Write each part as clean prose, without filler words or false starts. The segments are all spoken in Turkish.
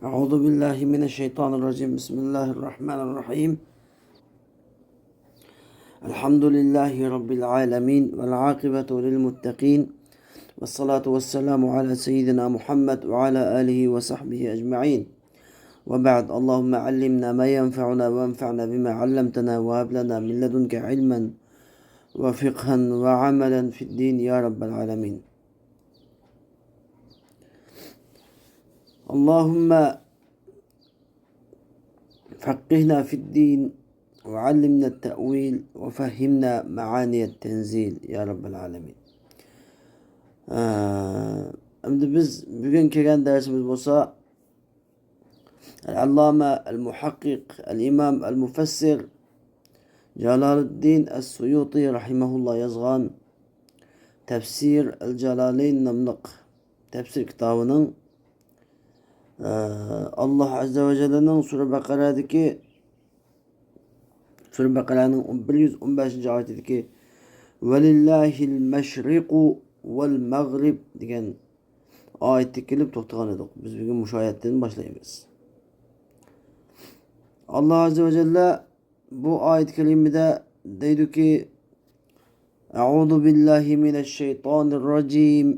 أعوذ بالله من الشيطان الرجيم. بسم الله الرحمن الرحيم. الحمد لله رب العالمين والعاقبة للمتقين، والصلاة والسلام على سيدنا محمد وعلى آله وصحبه أجمعين. وبعد، اللهم علمنا ما ينفعنا وانفعنا بما علمتنا وهب لنا من لدنك علما وفقها وعملا في الدين يا رب العالمين. اللهم فقهنا في الدين وعلمنا التأويل وفهمنا معاني التنزيل يا رب العالمين. Endi biz bugun kelgan darsimiz bo'lsa, Al-Allama al-Muhaqqiq al-Imam al-Mufassir Jaloliddin as-Suyuti rahimahulloh yozgan Tafsir al-Jalalayn nomli tafsir kitobining Alloh azza va jallaning Sura Baqaraning 115-oyatidagi "Valillahil mashriqu val mag'rib" degan oyatga kelib to'xtagan edik. Biz bugun shu oyatdan boshlaymiz. Alloh azza va jalla bu oyat kalimada deydiki: "A'udhu billahi minash shaytonir rojim.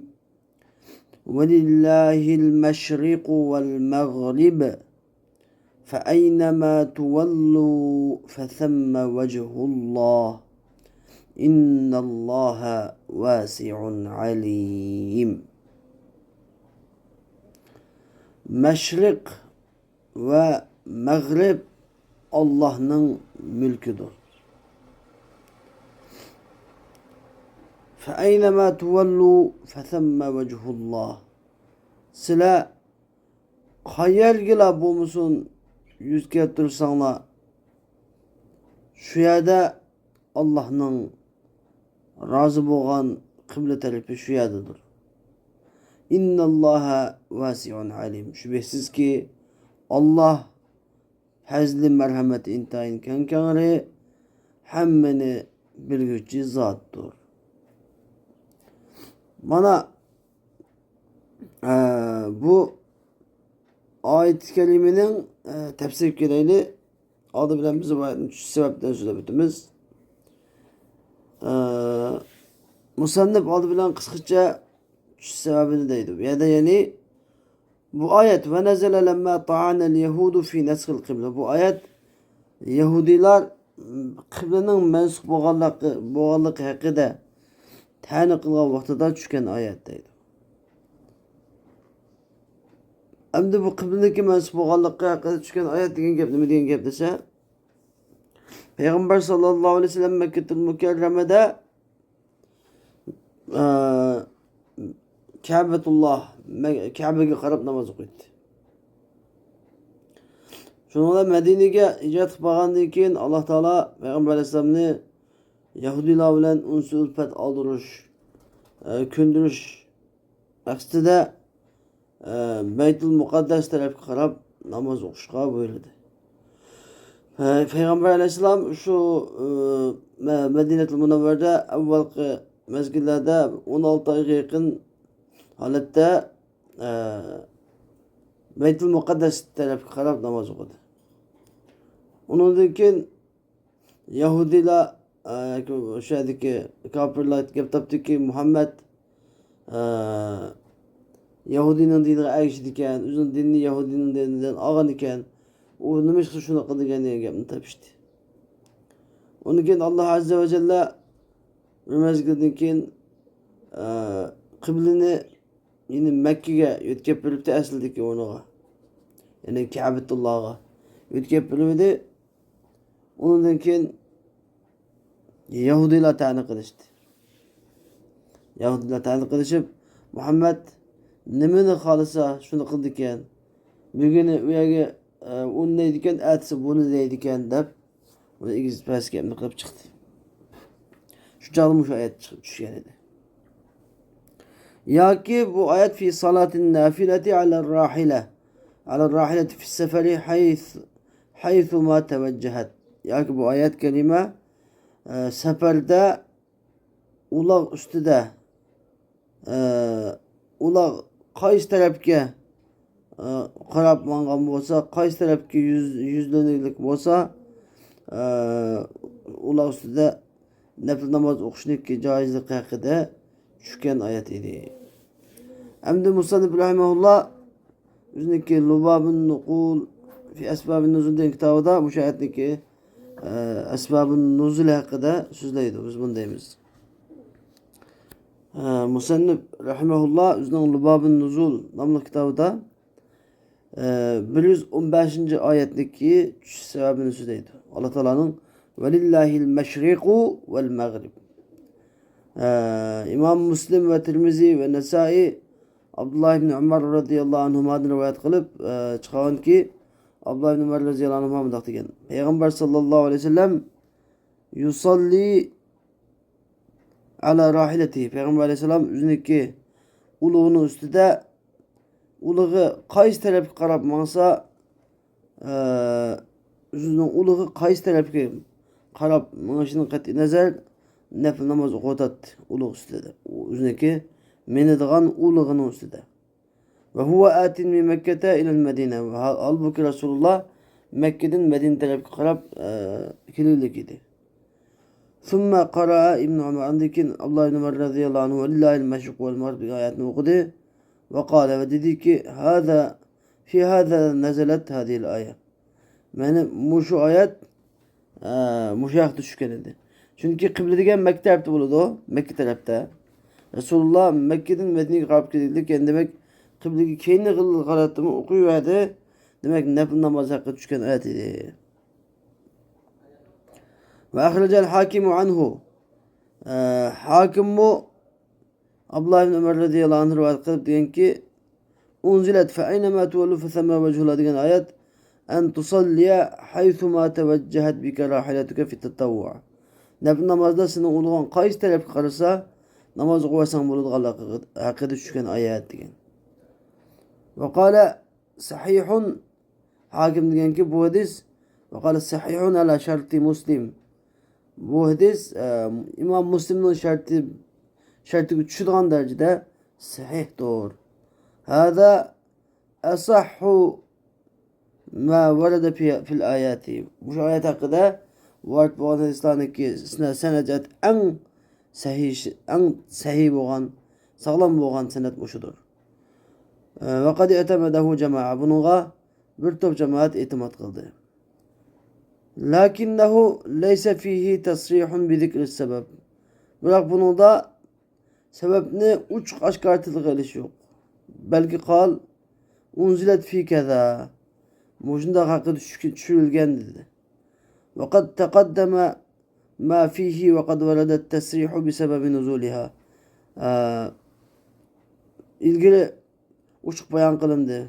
Valillahil mashriqu val mag'rib. فأينما تولوا فثم وجه الله إن الله واسع عليم." Meşrik ve Mağrib Allah'ın mülküdür. فأينما تولوا فثم وجه الله. Sile qayergila bo'lmasin yüz keltirsanlar, şu yerda Allah'ın razı bo'lgan qibla tarafi şu yerdadir. İnnallaha vasi'un alim. Şüphesiz ki Allah hazli merhameti intayin kankari, hammani bilgüçü zatdır. Bana bu ayet-i kerimenin tefsir gereğini adı bilen bize bu ayetin sebepten söz etimiz. Musannif adı bilen kısaca sebebini deydi. Ya da yani bu ayet ve nezele lemma ta'anel yehudu fi neshil kıble. Bu ayet Yahudiler kıblenin mensup boğanlık hakkında tani kılgan vaxtıda düşken ayet deydi. Endi bu qibladagi mansub bo'lganlikqa haqida tushgan oyat degan gap nima degan gap desa, Payg'ambar sallallohu alayhi vasallam Makkatul Mukarramada Ka'baga qarab namoz o'qiydi. Shuningdek Madinaga hijrat qilib borgandan keyin Alloh taolo Payg'ambar alayhisalomni Yahudilar bilan unsi ulfat oldirish, ko'ndirish maqsadida Beytul Muqaddas tarafga qarab namoz o'qishga buyurdi. Payg'ambar alayhisalom shu Madinatul Munawvarada avvalgi mezgillarda 16 oyga yaqin holatda Beytul Muqaddas tarafga qarab namoz o'qidi. Undan keyin Yahudilar o'shadagi kofirlar gap topdiki, Muhammad Yahudinin diniga ergishdi ekan, o'zining dinini Yahudinin dinidan olgan ekan, u nima uchun shunaqa degan gapni topishdi. Undan keyin Alloh azza va jalla mazgildan keyin qiblani yine Makkaga yo'tkab beribdi aslidagi o'rniga. Ya'ni Ka'batullohga yo'tkab beribdi. Undan keyin Yahudilar ta'na qilishdi. Yahudilar ta'na qilishib, Muhammad nimani xohlasa shuni qildi ekan. Bugun u yerga uni deydi ekan, atsi buni deydi ekan deb, uni egiz past gapni qilib chiqdi. Shu chog'da shu oyat tushgan edi. Yoki bu oyat fi salatin nafilati ala rahilati fi safari haythu ma tawajjahat. Yoki bu oyat kalima safarda uloq ustida uloq qaysi tarafga qarab mangan bo'lsa, qaysi tarafga yuzlanirlik bo'lsa, ular ustida nafl namoz o'qishniki joizligi haqida tushgan oyat edi. Endi Musannif rahimahulloh o'ziniki Lubabun Nuqul fi asbabin nuzul degan kitobida bu oyatniki asbabun nuzul haqida so'zlaydi. Biz bundaymiz. Musannif rahimahulloh o'zining Lubabun Nuzul nomli kitobida 115 oyatdagi tushish sababini so'zlaydi. Alloh taolaning Velillahil mashriqu vel maghrib. İmam Müslim ve Tirmizi ve Nesai Abdullah ibn Umar radıyallahu anhumadan rivayet kılıp çıkan ki Abdullah ibn Umar radıyallahu anhuma mıdak degan. Peygamber sallallahu aleyhi ve sellem yusalli ala rahileti. Peygamber aleyhisselam üzüneki uluğunun üstüde uluğu qaysi tarafga qarab mangsa üzünün uluğu qaysi tarafga qarab mangishini qat'i nazar nafl namoz o'qiyotadi uluq ustida. O'ziniki menadigan ulug'ining ustida. Va huwa atin min Makkata ila al-Madina. Halbuki Rasululloh Makkadan Madina tarafga qarab keluvlik edi. Thumma qara'a Ibn Umar andikin Abdullah ibn Umar radhiyallohu anhu lillahi'l mashriq vel maghrib oyatini o'qidi va qala va dediki hada fi hada nazalat hadhihi al-aya. Mana mushu oyat mushu yoqda tushgan edi. Çünkü kıble degan Mekke tarafta bo'ladi o, Mekke tarafta. Rasululloh Mekke'den Medine'ye qarab kelgandan demek kıblege keyinni qaratimi o'qiyverdi. Demek nafl namoz haqida tushgan oyat edi. Ve ahrajal hakimu anhu. Hakim bu Abdullah ibn Ömer radıyallahu anh rivayet qilib deganki unzilat fa aynama tuwallu fa thamma wajhullah degan oyat an tusalliya haythu ma tawajjahat bika rahilatuka fi tatawwu'. Nafl namazda senin uluğun qaysi tarafga qarasa namoz o'qisan bo'ladiganligi haqida tushgan oyat degan. Va qala sahihun hakim deganki bu hadis va qala sahihun ala sharti Muslim. Bu hadis İmam Müslimning shartiga tushadigan darajada sahihdir. Hada asahhu ma varada fil ayati. Bu oyat haqida varit bo'lgan hadislarniki sanad eng sahih bo'lgan, sog'lom bo'lgan sanad mushudir. Va qad atamadahu jamaa. Bunga bir to'p jamoat e'timod qildi. Lakinnahu laysa fihi tasrihun bi zikri sabab. Biroq buningda sababni uchuq oshkortilib qilish yo'q. Balki qol unzilat fi kaza. Mujunda haqida tushirilgan dedi. وقد تقدم ما فيه وقد ورد التسريح بسبب نزولها. İlgili uçuk bayan kılındı.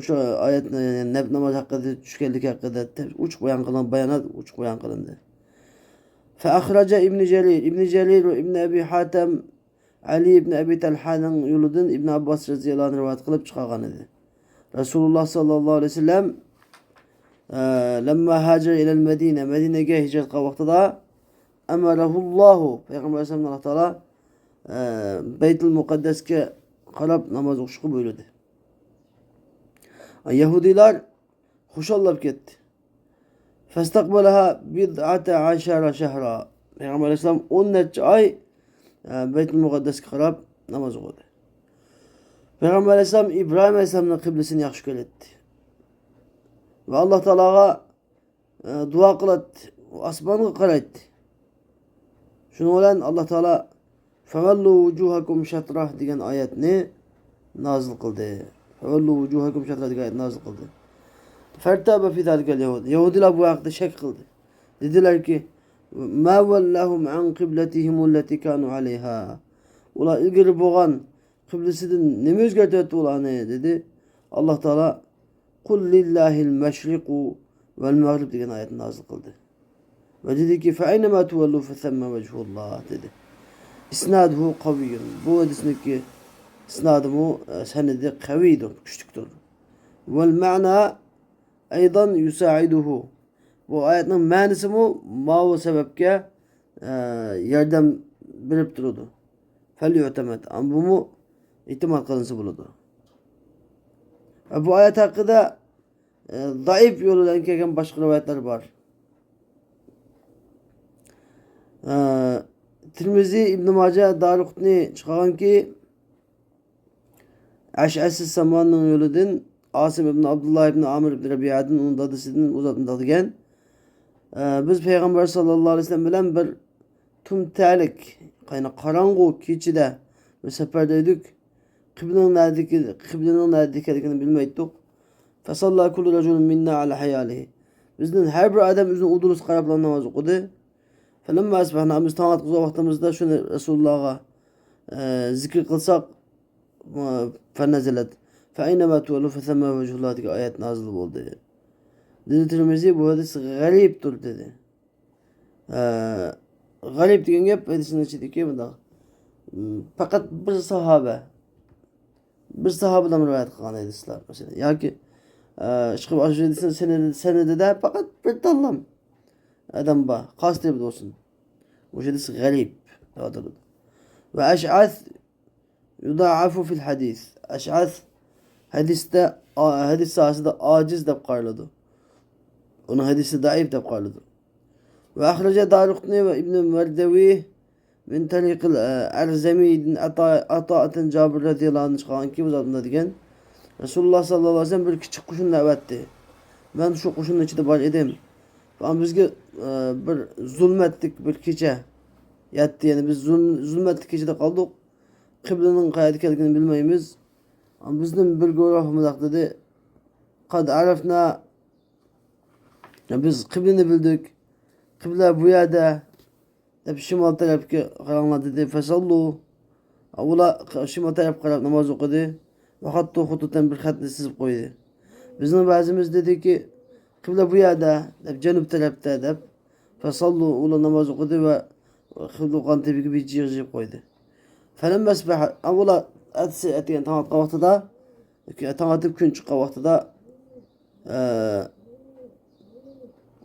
Şu ayetine yani namaz hakkında düşkenlik hakkında uçuk bayan kılınan bayanat uçuk bayan kılındı. فأخرج ابن جرير وابن أبي حاتم Ali ibn Abi Talha'nın yolundan İbn Abbas radıyallahu anh rivayet kılıp çıkargan idi. Resulullah sallallahu aleyhi ve sellem lemma hacer ilel Medine, Medine'ye hicret kıldığı vaxtida emarahullahu, Peygamber Aleyhisselam Allah Teala Beytül Mukaddes'e qarab namaz o'qishga buyurdi. Yahudilar xushallab ketdi. Fastaqbalaha bid'ata ashara shahra. Peygamber Aleyhisselam 10 necha ay Beytül Mukaddes'e qarab namaz o'qidi. Peygamber Aleyhisselam İbrahim Aleyhisselam'ın kıblesini yaxshi ko'rdi. Ve Allah Teala'ga dua qiladi, osmonga qaraydi. Shuning bilan Allah Teala favallu wujuhakum shatrah degan oyatni nozil qildi. Favallu wujuhakum shatrah degan oyatni nozil qildi. Fartaba fi zalikal yahud. Yahudilar bu haqda shak qildi. Dedilar ki ma wallahum an qiblatihim allati kanu alayha. Ular ilgari bo'lgan qiblasidan nima o'zgartirdi ularni dedi. Allah Teala Kul lillahil meşriku vel maghrib degan oyatni nozil qildi. Ve dedi ki fe aynema tuvallu fe themma vechhullah dedi. İsnaduhu qaviyyun. Bu hadisniki isnaduhu senedi qaviyydur, güçlüktür. Vel ma'na aydan yusaiduhu. Bu ayetning ma'nisi bu sebepke yordam berib turadi. Fel yu'tamat. Bu itimat qilinsa bo'ladi. Bu ayet hakkında zayıf yoluyla kelgan başka rivayetler var. Tirmizi, İbn Mace, Daraqutni çıkarganki Ash'asi Saman'ın yoludan Asim ibn Abdullah ibn Amr ibn Rabi'adın onun dadısının uzatında degan. Biz Peygamber sallallahu aleyhi ve sellem bilen bir tumtalik, qarangu kechida bir seferdeydik. Kıblenin neredeyken bilmeydik. Fesalla kullu raculun minna ala hayalihi. Bizden her bir adam üzerine udulus qarabla namaz okudu. Felemma asbahna biz taat kıza vaktimizde şunu Resulullah'a zikir kılsak fenezelet. Fe aynema tuvalu fe themme vecihullah diye ayet nazil oldu. Dedi Tirmizi bu hadis gariptir dedi. Garip degan gap hadisin içindeki bunda. Fakat bir sahabedan rivayet kılgan hadisler mesela. Yoki çıkıp aşırı hadisin senede de fakat bir tallam adam ba kastı bir olsun. Bu hadis garip. Ve eş'ath yudaafu fil hadis. Eş'ath hadis sahasında aciz de qarladı. Onun hadisi daif de qarladı. Ve ahraca Daraqutni ve İbn Merdevi min tariqil Erzemi Ata'atin Cabir radıyallahu anh çıkan ki bu zatında degen Resulullah sallallahu aleyhi ve sellem bir küçük kuşun davetti. Ben şu kuşun içinde var edim. Ama bizge bir zulmettik bir kecha yattı yani biz zulmettik kechada kaldık. Kıblenin qayerda ekanligini bilmaymiz. Ama bizden bir guruhumuz dedi. Kad arafna biz kıbleni bildik. Kıble bu yerde deb şimal tarafga qaranglar dedi. Fesallu. Avula şimal tarafga qarab namoz o'qidi. Ve hatta hututan bir xatni sizib qo'ydi. Bizning ba'zimiz dedi ki kıble bu yerde deb janub tarafda deb fesallu ula namoz o'qidi ve kıble o'qan tabiga bir jig'ib qo'ydi. Felemma asbaha avula atigan tamat vaqtida tamatib kun chiqqan vaqtida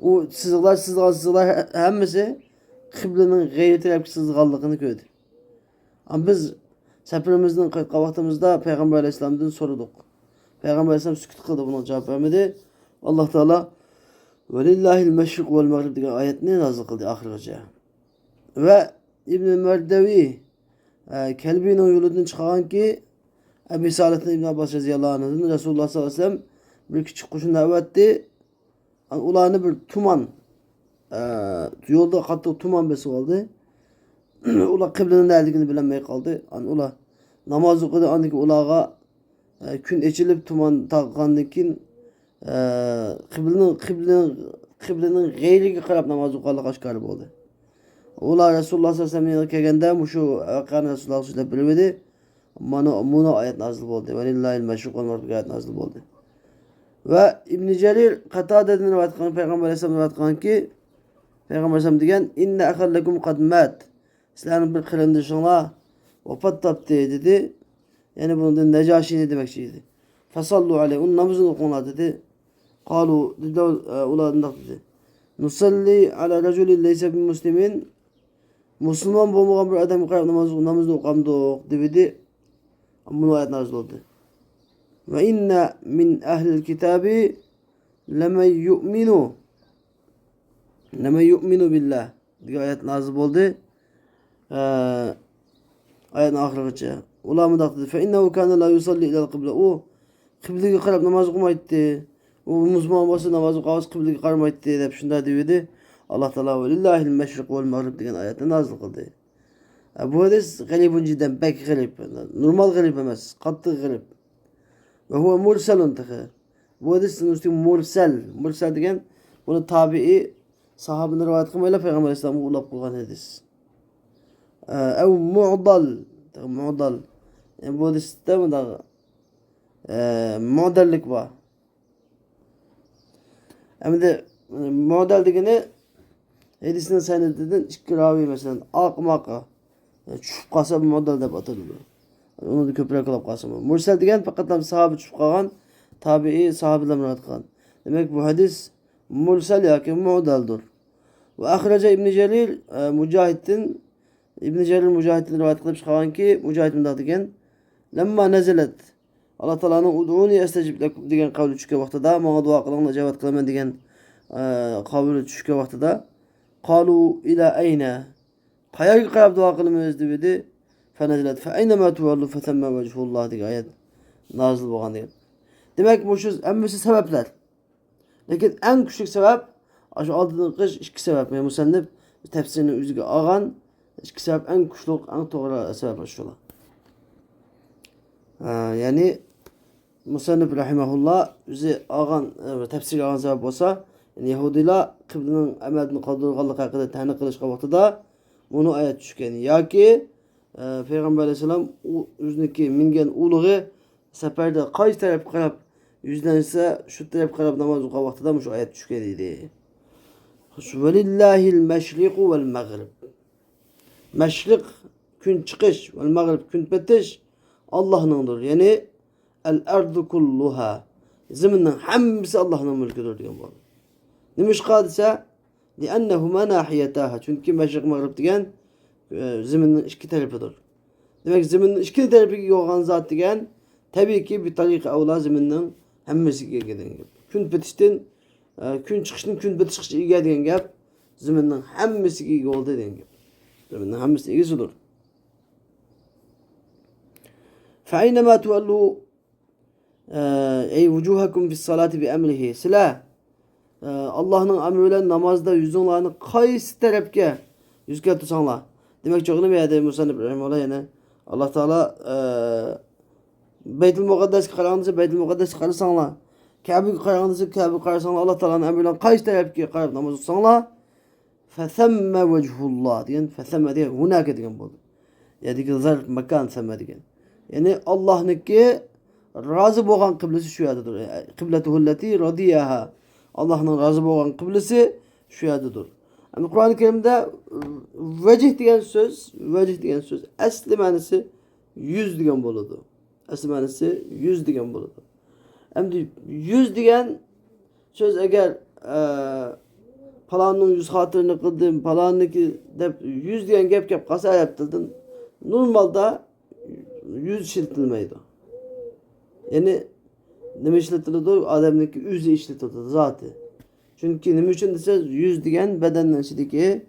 o sızıqlar hammasi kıblenin g'ayri tarafga sızganligini ko'rdi. Ama biz seferimizden vaqtimizda Peygamber Aleyhisselam'dan sorudik. Peygamber Aleyhisselam sükut kıldı, buna cevap vermedi. Allah Teala velillahil meşrik vel mağrib degan ayetini nazil kıldı ahirgacha. Ve İbn Merdevi Kelbi'nin yolundan çıkan ki Ebu Salih'ten İbn Abbas radıyallahu anh'ın Resulullah sallallahu aleyhi ve sellem bir küçük kuşun davetti. Ulanı bir tuman yolda katı tuman besi oldu. Ula kıblenin neredeğini bilemeye kaldı. Ula namaz okudu. Andaki ulağa gün içilip tuman takkandıkin kıblenin gayriga qarab namaz okuduğu aşkarı oldu. Ula Resulullah sallallahu aleyhi ve sellem'e gelgende şu vakanı Resulullah sallallahu aleyhi ve sellem bilmedi. Buna ayet nazil oldu. Velillahil meşrik vel mağrib ayet nazil oldu. Ve İbn Cerir Katade'den rivayet kılan Peygamber Aleyhisselam rivayet kılan ki Peygamber Aleyhisselam degen inne ahallekum kad mat. Sizlerin bir kılındışına vefat taptı dedi. Yani bunun Necaşi ne demekçiydi. Fesallu aleyh. Onun namazını okunlar dedi. Kalu dedi uladındak dedi. Nusalli ala raculin leyse bin muslimin. Müslüman bulmayan bir adam yukarı namazını okamdık dedi. Bunu ayet nazil oldu. Ve inne min ehlil kitabi lemen yu'minu billah diye ayet nazil oldu. Ayet ahirgacha. Ulamı da dedi. Fe innehu kana la yusalli ilal kıble. O kıblege qarab namaz okumaydı. O Müslüman bolsa namaz okabız kıblege qaramaydı deb shunda dedi. Allah Teala ve lillahil meşrik vel mağrib degan ayetni nazil kıldı. Bu hadis garibun cidden pek garip. Normal garip emas. Qattiq garip. Ve huve murselun tıkı. Bu hadisin üstü mursel. Mursel degen bunu tabi'i sahabinin rivayet kılmayla Peygamber Aleyhisselam'ı ulap kılgan hadis. Ev mu'dal. Mu'dal. Yani bu hadiste mi da mu'dallik var. Hem de mu'dal degeni hadisinin senedinden iki ravi mesela akmaka. Çuşup kalsa mu'dal deb atılıyor. Onu da köprek kılıp kalsın. Mursel degen fakat sahabe çuşup kalgan tabi'i sahabeler rivayet kılgan. Demek bu hadis mursel yoki mu'daldır. Ve ahraca İbn Cerir İbn Cerir Mücahit'in rivayet kılıp çıkan ki Mücahit bundan degen lemma nezelet Allah Teala'nın ud'uni estecib lekum degan kavli tushgan vaqtida, menga duo qilinglar, javob qilaman degan kavli tushgan vaqtida, qalu ila ayna, qayerga qarab duo qilamiz dedi. Fanazilat fa aynama tuwallu fa thamma wajhulloh degan oyat nozil bo'lgan degan. Demak, bu shu hammasi sabablar. Lekin eng kuchli sabab shu oldingi ikki sabab. Men musannif tafsirini o'ziga olgan ikki sabab eng kuchli, eng to'g'ri sabab shular. Ya'ni musannif rahimahulloh o'zi olgan tafsirga olgan sabab bo'lsa, Yahudilar qiblaning amalini qoldirganligi haqida ta'na qilishga vaqtida buni oyat tushgan yoki Payg'ambar alayhisalom o'ziniki mingan ulug'i safarda qaysi tarafga qarab yuzlansa, shu tarafga qarab namoz o'qigan vaqtida shu oyat tushgan edi. Valillahil mashriqu val mag'rib. Mashriq kun chiqish va mag'rib kun batish Allohningdir. Ya'ni al-ardu kulluha. Zaminning hammasi Allohning mulkidir degan bo'ldi. Nima ish qilsa? Li'annahuma nahiyataha. Chunki mashriq mag'rib degan zaminning ikki tarafidir. Demak, zaminning ikki tarafiga yo'g'an zot degan tabiiyki bir tariqa avla zaminning hammasiga kelgan gap. Kun bitishdan kun chiqishdan kun bitishgacha ega degan gap zaminning hammasiga yo'lda degan gap. Zaminning hammasi egasidir. فأينما تولوا أي وجوهكم في الصلاة بأمره سلا Allah'ın emri bilen namazda yüzünlerini kaysi tarafga yüzge tutsanlar. Demek çok ne beyde Musannif rahimehullah yani Allah Teala Beytül Mukaddes qarağınızı Beytül Mukaddes qarısanlar. Kabe'ye qarağınızı Kabe'ye qarısanlar. Allah Teala'nın emri bilen kaysi tarafga qarab namaz tutsanlar. Fethemme vechullah diyen fethemme diyen hunaka diyen buldu. Yani zarf mekan themme diyen. Yani Allah'nınki razı bo'lgan qiblasi shu yerdadir. Qibletuhullati radiyaha. Allah'ın razı bo'lgan qiblasi shu yerdadir. Yani Kur'an-ı Kerim'de vecih degan söz asli ma'nosi yüz degan bo'ladi. Asli ma'nosi yüz degan bo'ladi. Endi yüz degan söz agar falanning yüz xotirini qildim, falanniki deb yüz degan gap qolsa arab tilidan normalda yüz işletilmeydi. Yani nima işletildi? Adamniki yüzü işletildi zaten. Çünkü nima için deseniz yüz degan badanning ichidagi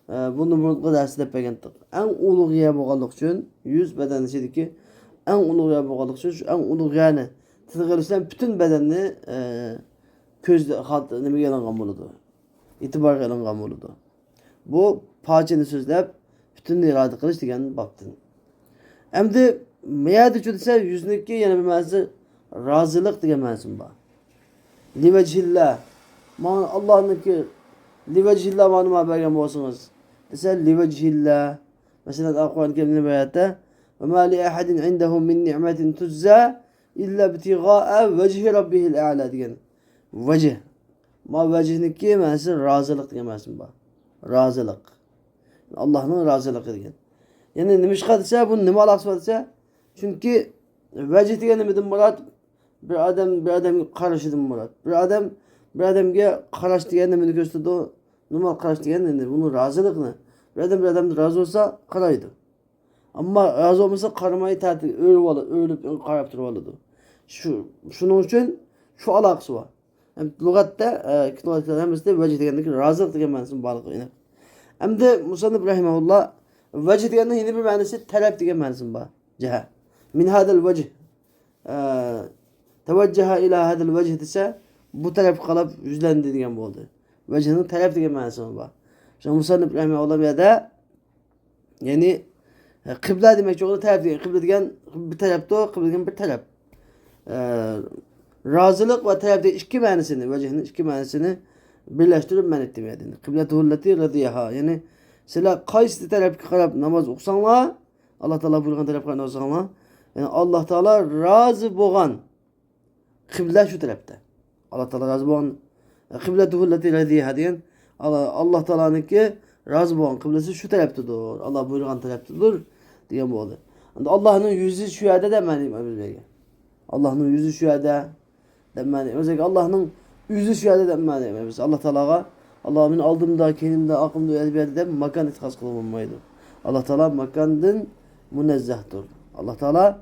buni burunqi darsida bergandik. Eng ulug' yer bo'lganlik uchun yüz badanning ichidagi eng ulug' yer bo'lganlik uchun eng ulug' yerni tilg'ilishdan butun badanni ko'zda nimaga ilingan bo'ladi. E'tiborga ilingan bo'ladi. Bu pochini so'zlab butun iroda qilish degan bobdan. Endi meyada desa yüzniki yana bir ma'nosi rozilik degan ma'nosi bor. Livajillah. Mana Allohniki livajillah ma'no bergan bo'lsangiz, desa livajillah. Masalan, Al-Qur'on Karimda bayatda va ma li ahadin indahu min ni'matin tuzza illa ibtigha'a wajhi rabbihil a'la degan. Vajh. Ma vajhniki ma'nosi rozilik degan ma'nosi bor. Rozilik. Allohning roziligi degan. Yani nima ish qilsa, bu nima aloqasi bor desa, chunki vajh degan nimadan murod? Bir odamga qarashidan murod. Bir odamga qarash degan nimani ko'rsatadi? Nima qarash degan endi buni rozilikni. Bir odamga rozi bo'lsa qaraydi. Ammo rozi bo'lmasa qaramay ta'til o'lib qarab turib oladi. Shuning uchun shu aloqasi bor. Lug'atda kitoblar hammasida vajh degandagi rozilik degan ma'nosini borligi. Endi Musannif rahimahulloh vajh deganning yana bir ma'nosi talab degan ma'nosi bor. Jaha. Min hadal vajh tavajjaha ila hadal vajh desa bu taraf qalab yuzlandi degan bo'ldi. Vajhning talab degan ma'nosi bor. Shu Musannif rahimahulloh yerda ya'ni qibla demak o'g'li talab degan. Qibla degan bir tarafda, qibla degan bir taraf. Rozilik va talab degan ikki ma'nosini, vajhning ikki ma'nosini birlashtirib man etdim yani. Qibletuhullati radiyaha. Yani sizlar qaysi tarafga qarab namoz o'qisanglar, Alloh taolo buyurgan tarafga namoz o'qisanglar, yani Alloh taolo rozi bo'lgan qibla shu tarafda. Alloh taolo rozi bo'lgan qibletuhullati radiyaha degan Alloh taoloniki rozi bo'lgan qiblasi shu tarafdadir. Alloh buyurgan tarafdadir degan bo'ldi. Endi Allohning yuzi shu yerda deb ma'ni bizga. Allohning yuzi shu yerda deb ma'ni. O'ziga Allohning yüzü şu yerde demeyiz. Biz Allah Teala'ga Allah'ın aldığımda, kendimde, aklımda, elbette makan itikas kılınmaydı. Allah Teala makandan münezzehtir. Allah Teala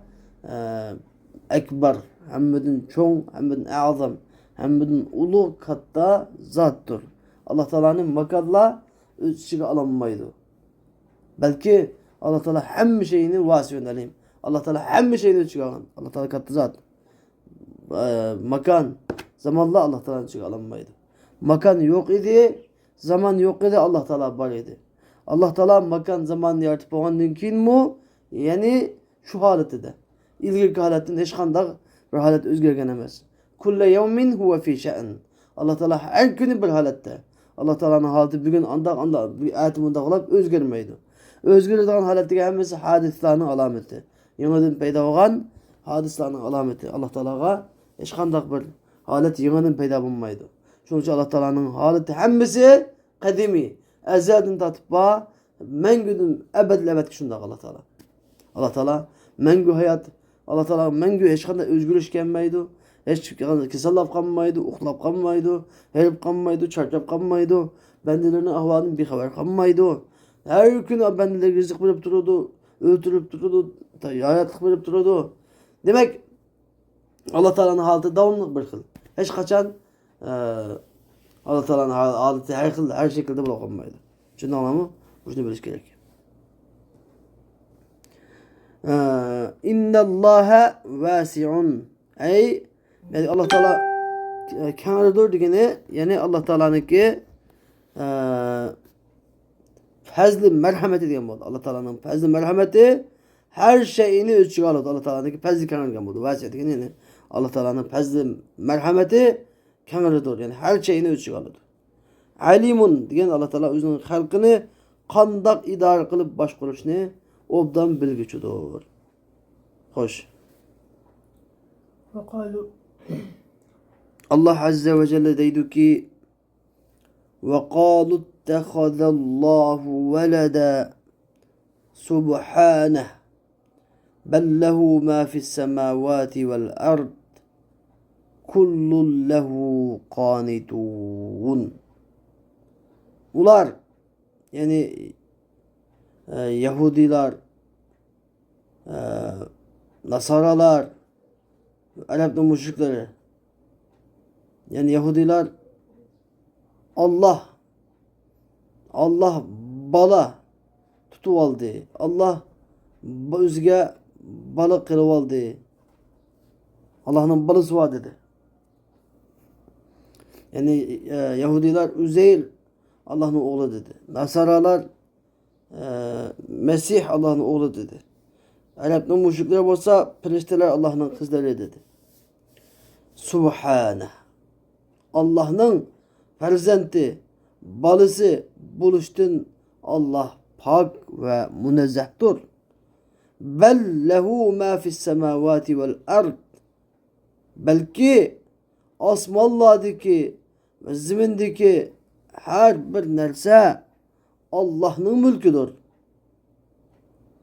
ekber, hemmedin çoğun, hemmedin azam, hemmedin ulu katta zattır. Allah Teala'nın makarla öz içine alanmaydı. Belki Allah Teala hem şeyini vasfı alayım. Allah Teala hem şeyini çıkaran. Allah Teala kattı zat. Makan zamanla Allah Teala'nın çıkı alanmaydı. Makan yok idi, zaman yok idi, Allah Teala var idi. Allah Teala makan zaman yaratıp olan mümkün mu? Yani şu haletide. İlgili haletin hiç kandak bir halet özgürgen emez. Kulle yevmin huve fi şe'n. Allah Teala her günü bir halette. Allah Teala'nın haleti bugün anda bir ayetinde olab özgürmeydi. Özgürlüğün haletdeki hemmesi hadislerin alameti. Yeniden peyda olan hadislerin alameti. Allah Teala'ga hiç kandak bir halet yeniden peyda bulmaydı. Çünkü Allah Teala'nın haleti hemmesi kadimi. Ezelden tatıp mengüdün ebed şundak Allah Teala. Allah Teala mengü hayat. Allah Teala mengü hiç kandak özgür işkenmeydi. Hiç kesallaf kalmaydı, uhlap kalmaydı, herip kalmaydı, çarçap kalmaydı. Bendelerinin ahvalının bir haber kalmaydı. Her gün bendeler rızık verip duruyordu, öldürüp duruyordu, hayatlık verip duruyordu. Demek Allah Teala'nın haleti devamlı bir kıl. Hiç kaçan Allah Teala'nın haleti her şekilde bırakılmaydı. Şimdi anlamı bunu biliş gerek. İnnallâhe vâsi'un. Ey yani Allah Teala kenarıdır degeni yani Allah Teala'nın ki fazl-ı merhameti diyen oldu. Allah Teala'nın fazl-ı merhameti her şeyini ölçüye aldı. Allah Teala'nın ki fazl-ı kenarı diyen oldu. Vasiyeti yani Allah Teala'nın fazl-ı merhameti kenarıdır. Yani her şeyini ölçüye aldı. Alimun diyen Allah Teala özünün halkını kandak idare kılıp baş kuruşunu obdan bilgiçidir. Hoş. Allah Azze ve Celle deydi ki وَقَالُوا اتَّخَذَ اللّٰهُ وَلَدًا سُبْحَانَهُ بَلْ لَهُ مَا فِي السَّمَاوَاتِ وَالْأَرْضِ كُلٌّ لَهُ قَانِتُونَ. Ular yani Yahudiler, Nasaralar, Arap'ın müşrikleri yani Yahudiler Allah bala tutup aldı. Allah özge balık kırıp aldı. Allah'ın balısı var dedi. Yani Yahudiler Üzeyr Allah'ın oğlu dedi. Nasaralar Mesih Allah'ın oğlu dedi. Arap'ın müşrikleri olsa perişteler Allah'ın kızları dedi. Subhaneh. Allah'ın ferzenti, balısı buluştun Allah pak ve münezzehtur. Bel lehu ma fis semavati vel ard. Belki asmallardaki ve zimindeki her bir nerse Allah'ın mülküdür.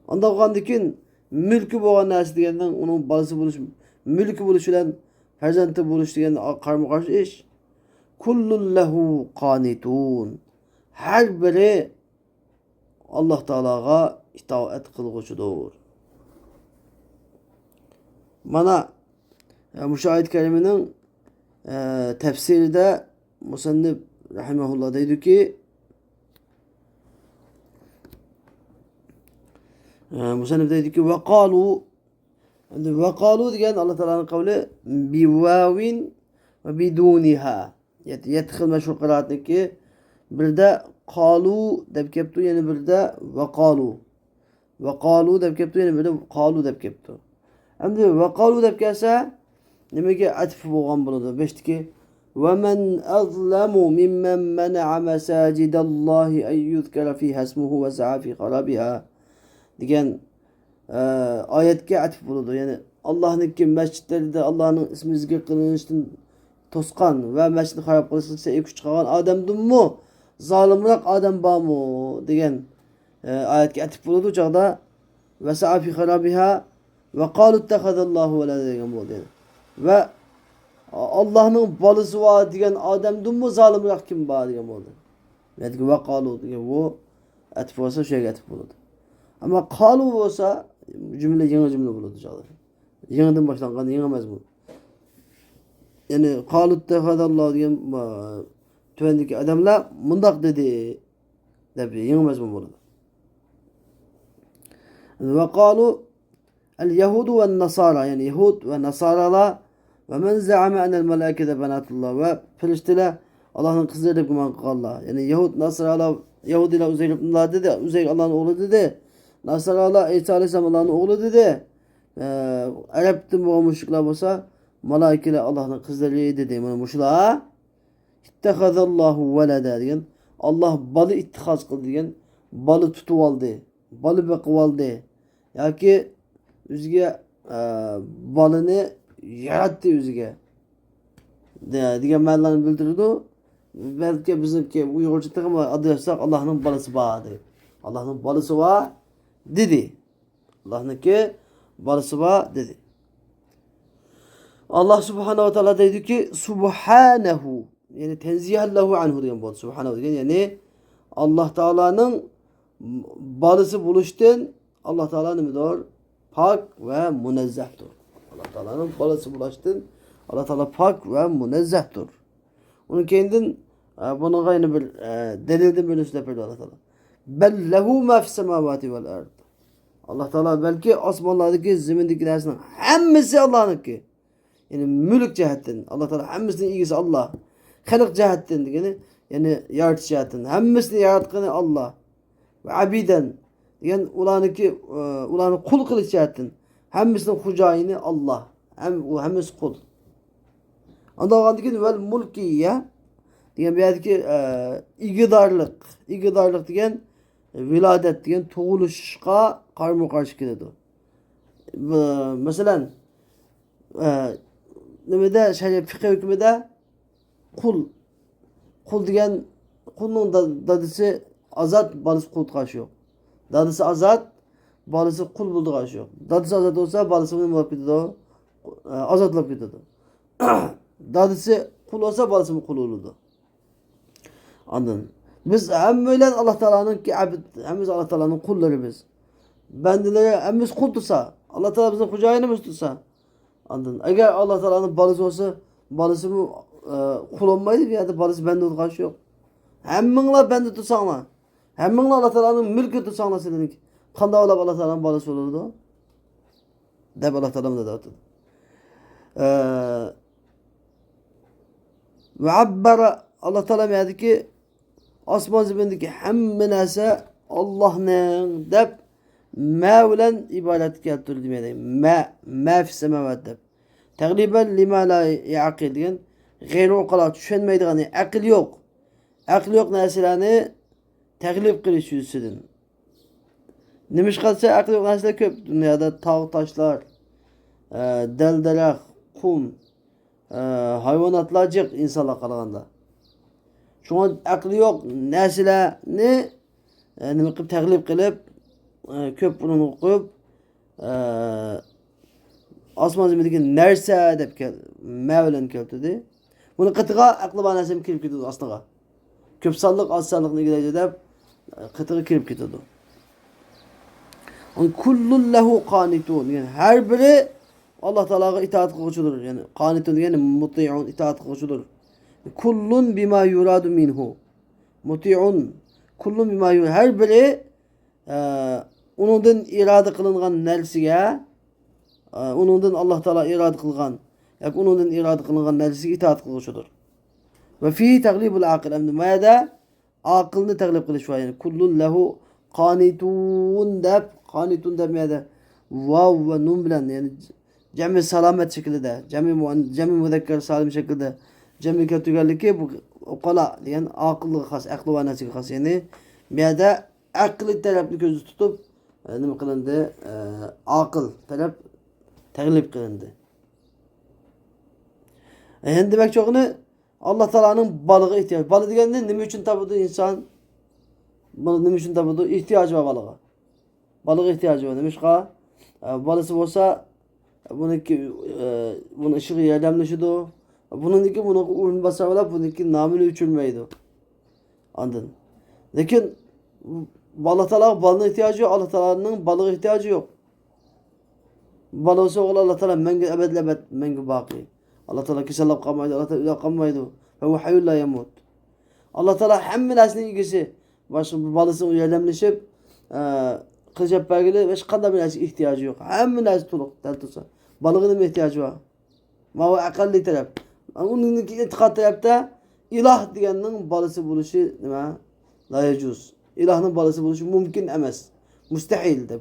Anda kandikin mülkü boğan nersi degenden onun balısı buluş, mülkü buluşulan ferzenti buluş degen karma karşı iş. Kullun lehu qanitun. Her biri Allah Teala'ga itaat kılgıçıdır. Bana Müşahit keriminin tefsirde Musannif rahimehullah dedi ki Musannif dedi ki ve kalu diyen Allah Teala'nın kavli bi vavin ve biduniha yedhil meşhur kıraatındaki bir de kalu deb keptu yani bir de ve kalu deb keptu yani bir de kalu deb keptu. Hem de ve kalu deb kelse demek ki atf boğan buludu. Beşteki ve men azlemu mimmen mena'a mesacidallahi en yuzkara fiha ismuhu ve sa'a fi harabiha diyen ayetke atf buludu. Yani Allah'ın ki mescitleri de Allah'ın ismi zikir kılınıştın toskan ve mescidi harap kılıştın ilk çıkan Adem'dun mu? Zalim bırak Adem bağ mı? Diyen ayetke atf buludu. Çağda ve sa'a fi harabiha ve kalu ittehadallahu ve la diyen oldu. Ve Allah'ın balısı var diyen Adem'dun mu? Zalim bırak kim bağ diyen oldu. Yani ve kalu diyen bu atf olsa şey atf buludu. Ama kalu olsa cümle yeni cümle buludu. Yeniden başlangan yenemez bu. Yani kalut tehadallahu diyen tüvendeki adamlar mundak dedi. Tabi yenemez bu burada. Ve kalu el Yahudu ve Nasara yani Yahud ve Nasaralar ve men za'ame enel melekete benatullah ve Filistin'e Allah'ın kızları da kuman kallah. Yani Yahud Nasaralar Yahudiler Uzeyr ibnullah dedi. Uzeyr Allah'ın oğlu dedi. Nasaralar İsa Aleyhisselam Allah'ın oğlu dedi. Arap'tın bu müşrikler olsa malaikeler Allah'ın kızları dedi. Yani müşrikler İttehazallahu veleda diyen Allah balı ittihaz kıldı diyen balı tutuvaldı. Balı bekıvaldı. Ya ki üzge balını yarattı üzge. Diyen Mevla'nın bildirdi. Belki bizimki Uygurca ama adı yapsak Allah'ın balısı var dedi. Allah'ın balısı var dedi. Allah'ın ki balısı var dedi. Allah subhanahu ve teala dedi ki subhanehu yani tenzihallahu anhu diyen bu subhanahu diyen yani Allah Teala'nın balısı buluştun Allah Teala'nın midir? Pak ve münezzehtir. Allah Teala'nın balısı bulaştın Allah Teala pak ve münezzehtir. Onun kendin bunun gayrı bir delilden bir üstüne yapıyor Allah Teala. Bel lehu ma fis semavati vel ard. Allah Teala belki asmanlardaki zemindeki dersinin hemmisi Allah'ınki. Yani mülk cihetten Allah Teala hemmisinin ilgisi Allah. Halık cihetten yani yaratış cihetten hemmisini yaratkanı Allah. Ve abiden yani ulanı kul kılıç cihetten hemmisinin hucayini Allah. Hemmisi kul. Ondan sonra vel mulkiye diyen bir yerdeki igidarlık diyen viladet diyen tuğuluşka karşı karşı gidiyor. Mesela nemede fıkıh hükmünde kul diyen kulun dadısı azat balısı kul karşıyor. Dadısı azat balısı kul buldu karşıyor. Dadısı azat olsa balısı bunu bulup gidiyordu. Azat bulup gidiyordu. Dadısı kul olsa balısı mı kul olurdu. Anladın? Biz hem öyle Allah Teala'nın ki hemiz Allah Teala'nın kulları biz. Bendileri hemiz kul tutsa Allah Teala bizim kucağına mı tutsa? Anladın? Eğer Allah Teala'nın balısı olsa balısı mı kul olmaydı ya da balısı bende olduğu karşı yok. Hemminle bende tutsanlar. Hemminle Allah Teala'nın mülkü tutsanlar senin. Kanda olab Allah Teala'nın balısı olurdu. Deb Allah Teala'nın da dağıtır. Ve abbara Allah Teala dedi ki asman zibindeki hemminese Allah'ın deb mevlen ibadet keltirdi demeydi. Ma fi semavat deb. Tegliben lima la yaqil diyen gayri okala düşünmeydiğini akıl yok. Akıl yok neslerini teglip kılış yüzüdün. Nemiş kalsa akıl yok nesle köp dünyada tağ taşlar, deldelek, kum, hayvanatlar cık insanlar kalağında. Şuna aklı yok neslerini teglip kılıp köp bunu okuyup asman zemindeki nerse dep mevlen keltidi. Bunu kıtığa aklı bana sem kirip gidiyordu aslında. Köp sallık az sallık ne gidecek dep kıtığa kirip gidiyordu. Kullun lehu qanitun yani her biri Allah Teala'ya itaat kılıcıdır. Yani qanitun yani muti'un itaat kılıcıdır. Kullun bima yuradu minhu. Muti'un kullun bima yuradu her biri onundan irade kılıngan nersiye onundan Allah Teala irade kılgan yani onundan irade kılıngan nersiye itaat kılıcıdır. Ve fihi taglibul akıl emdi mayada akılını taglib kılıç var yani kullun lehu qanitun demeye vav ve nun bilen yani cemi selamet şekilde cemi müzekker salim şekilde cemi kötügerlik bu okala yani akıllı has aklı ve nasıl has yani bir de akıllı tarafını gözü tutup ne kılındı akıl taraf teglip kılındı. Yani demek çoğunu Allah Teala'nın balığı ihtiyacı. Balığı diyen ne için tabudu insan? Ne için tabudu? İhtiyacı var balığa. Balık ihtiyacı var demiş ka. Balısı olsa bunun ışığı yerlemleşiyordu. Bununki bunu ürün basarlar bununki namını üçülmeydi. Anladın? Lakin Allah Teala balığına ihtiyacı yok. Allah Teala'nın balığa ihtiyacı yok. Balası oğlu Allah Teala menge ebedle ebed menge baki. Allah Teala kesellap kalmaydı. Allah Teala kalmaydı. Ve hu hayyul la yemut. Allah Teala hem nesne ilgisi başka balısı yerlemleşip kılacak belgeli ve kadar bir ihtiyacı yok. Hem nesne tuluk deltusa. Balığının mı ihtiyacı var? Ma o akalli taraf. Onun itikatta yaptı. İlah diyenin balısı buluşu nima? La yecuz. İlahın balısı buluşu mümkün emez. Müstehil de.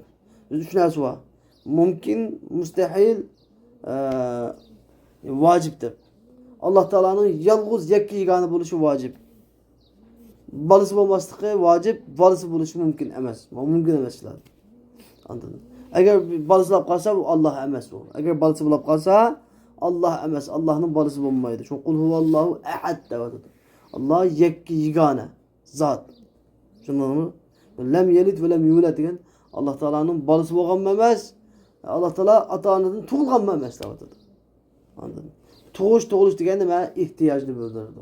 Üç narsa var. Mümkün, müstehil, vaciptir. Allah Teala'nın yalnız yekki yegane buluşu vacip. Balısı bulması vacip, balısı buluşu mümkün emez. Mümkün emez. Anladın? Eğer balısı bulap kalsa Allah emez olur. Eğer balısı bulap kalsa Allah emez. Allah'ın balısı bulmaydı. Çünkü kul huvallahu ehad devatıdır. Allah yekki yegane zat. Şunu mu? Lem yelid ve lem yulad diyen Allah Teala'nın balısı bulunmamaz. Allah Teala ata-ananın tuğulganmamaz devatıdır. Anladın? Tuğuş diyen de ihtiyacını bildirirdi.